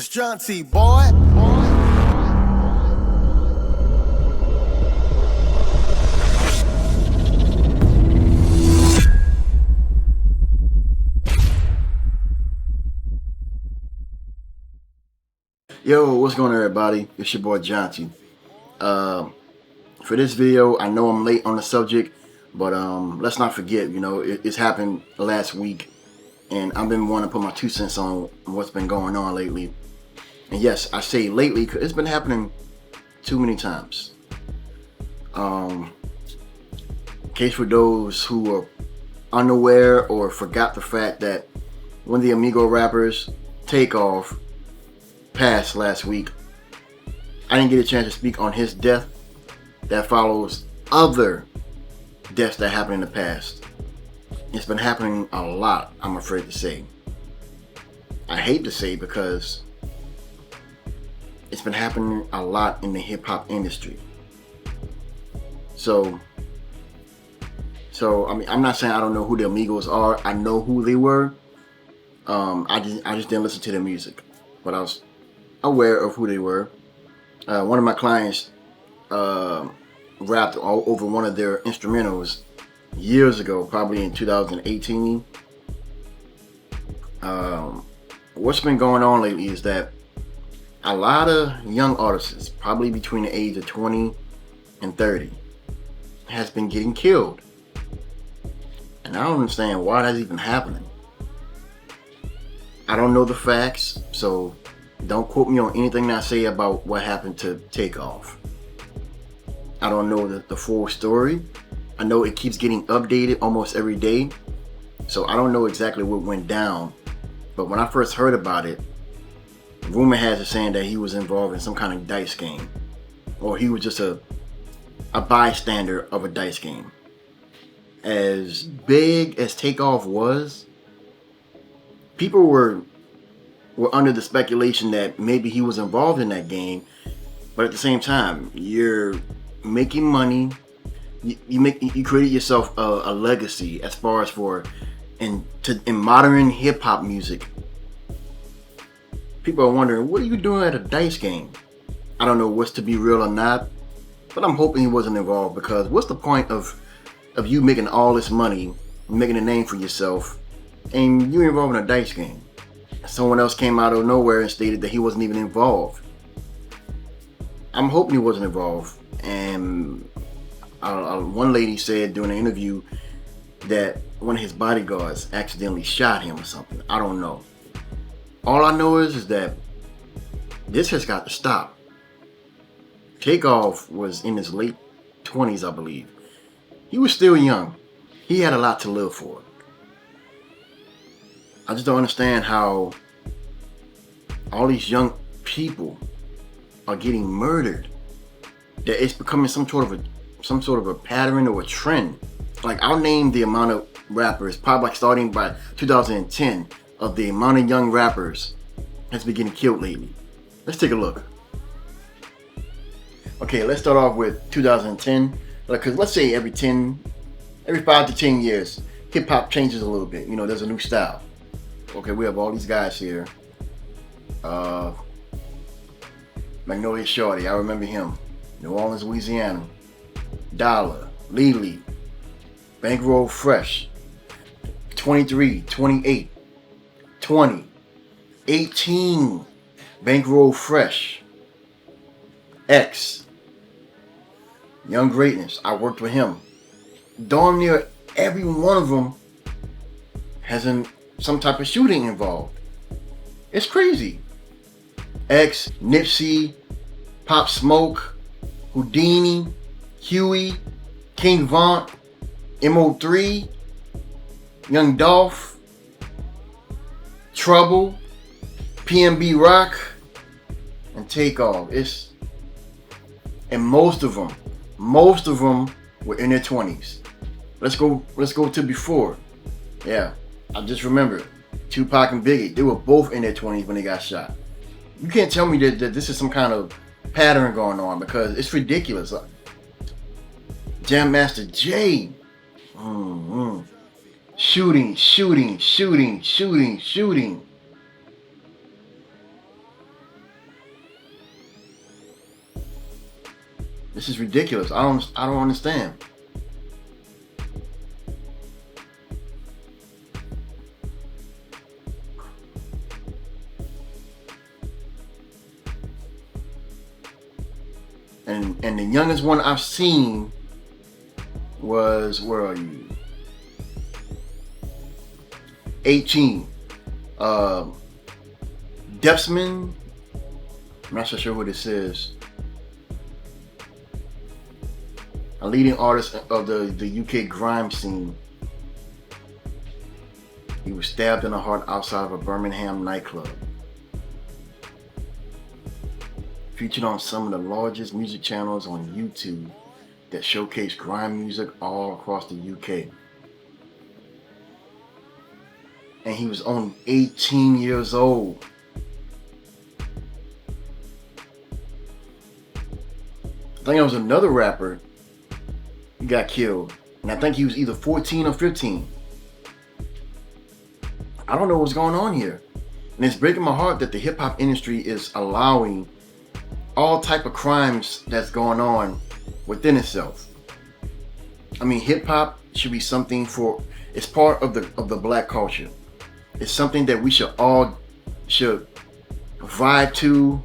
It's Jaunti, boy. Yo, what's going on, everybody? It's your boy Jaunti. For this video, I know I'm late on the subject, but let's not forget, it's happened last week, and I've been wanting to put my 2 cents on what's been going on lately. And yes, I say lately because it's been happening too many times. Case for those who are unaware or forgot the fact that one of the Amigo rappers, Takeoff, passed last week. I didn't get a chance to speak on his death. That follows other deaths that happened in the past. It's been happening a lot, I'm afraid to say. I hate to say because it's been happening a lot in the hip-hop industry. So I mean, I'm not saying I don't know who the Amigos are. I know who they were. I just didn't listen to their music, but I was aware of who they were. One of my clients rapped all over one of their instrumentals years ago, probably in 2018. What's been going on lately is that a lot of young artists, probably between the age of 20 and 30, has been getting killed. And I don't understand why that's even happening. I don't know the facts, so don't quote me on anything that I say about what happened to Takeoff. I don't know the full story. I know it keeps getting updated almost every day, so I don't know exactly what went down. But when I first heard about it, rumor has it saying that he was involved in some kind of dice game, or he was just a bystander of a dice game. As big as Takeoff was, people were under the speculation that maybe he was involved in that game, but at the same time, you're making money. You created yourself a legacy as far as in modern hip hop music. People are wondering, what are you doing at a dice game? I don't know what's to be real or not, but I'm hoping he wasn't involved, because what's the point of you making all this money, making a name for yourself, and you're involved in a dice game? Someone else came out of nowhere and stated that he wasn't even involved. I'm hoping he wasn't involved. And one lady said during an interview that one of his bodyguards accidentally shot him or something. I don't know. All I know is that this has got to stop. Takeoff was in his late 20s, I believe. He was still young. He had a lot to live for. I just don't understand how all these young people are getting murdered. That it's becoming some sort of a pattern or a trend. Like, I'll name the amount of rappers, probably like starting by 2010, of the amount of young rappers that's been getting killed lately. Let's take a look. Okay, let's start off with 2010. Because let's say every 5 to 10 years, hip hop changes a little bit. There's a new style. Okay, we have all these guys here. Magnolia Shorty, I remember him. New Orleans, Louisiana. Dollar, Lily, Bankroll Fresh, 23, 28, 20, 18, Bankroll Fresh, X, Young Greatness. I worked with him. Darn near every one of them has some type of shooting involved. It's crazy. X, Nipsey, Pop Smoke, Houdini, Huey, King Von, MO3, Young Dolph, Trouble, PNB Rock, and Takeoff. And most of them were in their 20s. Let's go to before. Yeah, I just remember Tupac and Biggie. They were both in their 20s when they got shot. You can't tell me that this is some kind of pattern going on, because it's ridiculous. Jam Master Jay. Shooting. This is ridiculous. I don't understand. And the youngest one I've seen was, where are you? 18. Depsman. I'm not so sure who this is. A leading artist of the UK grime scene. He was stabbed in the heart outside of a Birmingham nightclub. Featured on some of the largest music channels on YouTube that showcase grime music all across the UK. And he was only 18 years old. I think there was another rapper who got killed, and I think he was either 14 or 15. I don't know what's going on here. And it's breaking my heart that the hip-hop industry is allowing all type of crimes that's going on within itself. I mean, hip-hop should be something it's part of the black culture. It's something that we should vibe to,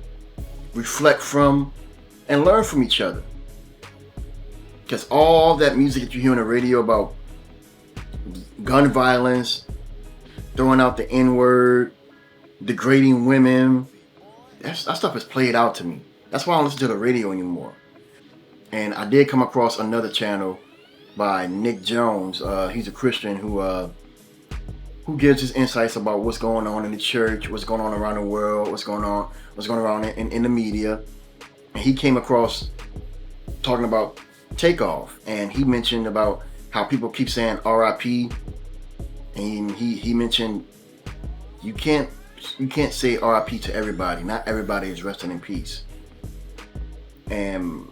reflect from, and learn from each other. Because all that music that you hear on the radio about gun violence, throwing out the N-word, degrading women, that stuff is played out to me. That's why I don't listen to the radio anymore. And I did come across another channel by Nick Jones. He's a Christian who gives his insights about what's going on in the church, what's going on around the world, what's going on in the media. And he came across talking about Takeoff, and he mentioned about how people keep saying R.I.P. And he mentioned you can't say R.I.P. to everybody. Not everybody is resting in peace. And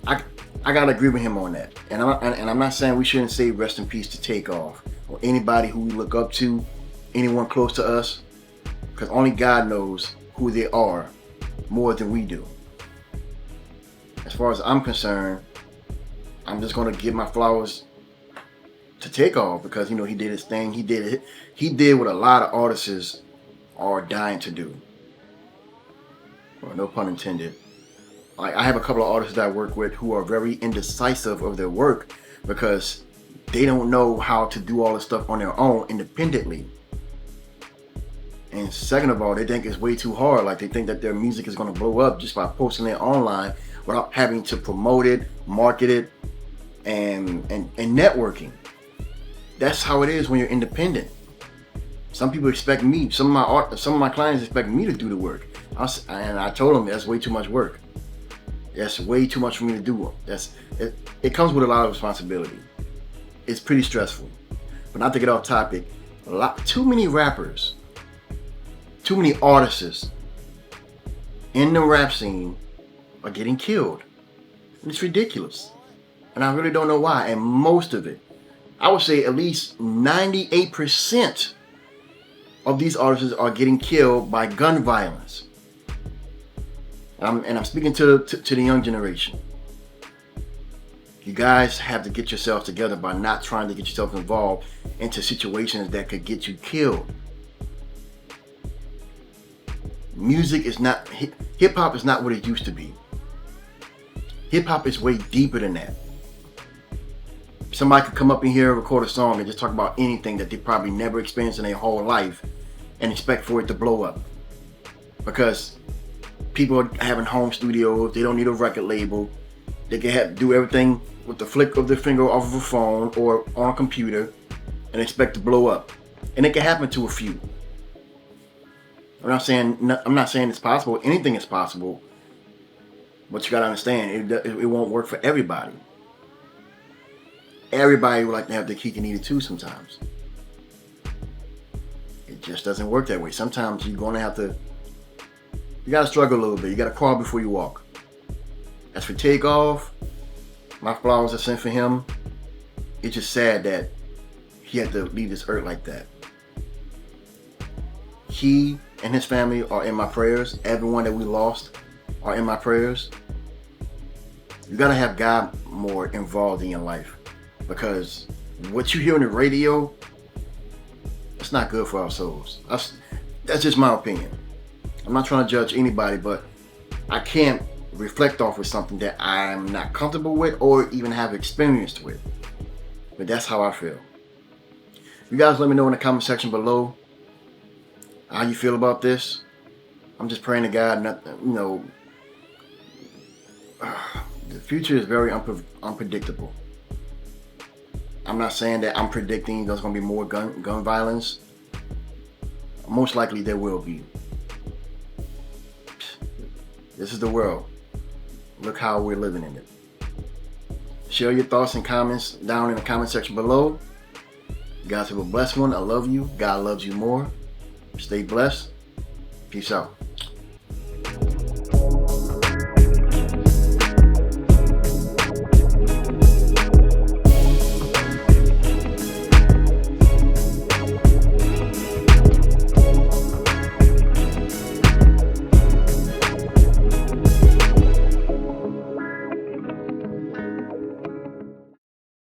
I gotta agree with him on that. And I'm not saying we shouldn't say rest in peace to Takeoff or anybody who we look up to, anyone close to us, because only God knows who they are more than we do. As far as I'm concerned, I'm just gonna give my flowers to Takeoff because he did his thing. He did what a lot of artists are dying to do. Well, no pun intended. I have a couple of artists that I work with who are very indecisive of their work because they don't know how to do all this stuff on their own independently. And second of all, they think it's way too hard. Like they think that their music is going to blow up just by posting it online without having to promote it, market it, and networking. That's how it is when you're independent. Some people expect me, some of my clients expect me to do the work. And I told them that's way too much work. That's way too much for me to do. It comes with a lot of responsibility. It's pretty stressful. But not to get off topic, too many rappers, too many artists in the rap scene are getting killed. It's ridiculous. And I really don't know why. And most of it, I would say at least 98% of these artists are getting killed by gun violence. And I'm speaking to the young generation. You guys have to get yourselves together by not trying to get yourself involved into situations that could get you killed. Music is not, hip-hop is not what it used to be. Hip-hop is way deeper than that. Somebody could come up in here and record a song and just talk about anything that they probably never experienced in their whole life and expect for it to blow up. Because people are having home studios, they don't need a record label. They can do everything with the flick of their finger off of a phone or on a computer and expect to blow up. And it can happen to a few. I'm not saying it's possible. Anything is possible. But you gotta understand, it won't work for everybody. Everybody would like to have their cake and eat it too sometimes. It just doesn't work that way. Sometimes you're gonna have to, you gotta struggle a little bit. You gotta crawl before you walk. As for Takeoff, my flowers are sent for him. It's just sad that he had to leave this earth like that. He and his family are in my prayers. Everyone that we lost are in my prayers. You gotta have God more involved in your life, because what you hear on the radio, it's not good for our souls. That's just my opinion. I'm not trying to judge anybody, but I can't reflect off of something that I'm not comfortable with or even have experience with. But that's how I feel. You guys let me know in the comment section below how you feel about this. I'm just praying to God, the future is very unpredictable. I'm not saying that I'm predicting there's going to be more gun violence. Most likely there will be. This is the world. Look how we're living in it. Share your thoughts and comments down in the comment section below. You guys have a blessed one. I love you. God loves you more. Stay blessed. Peace out.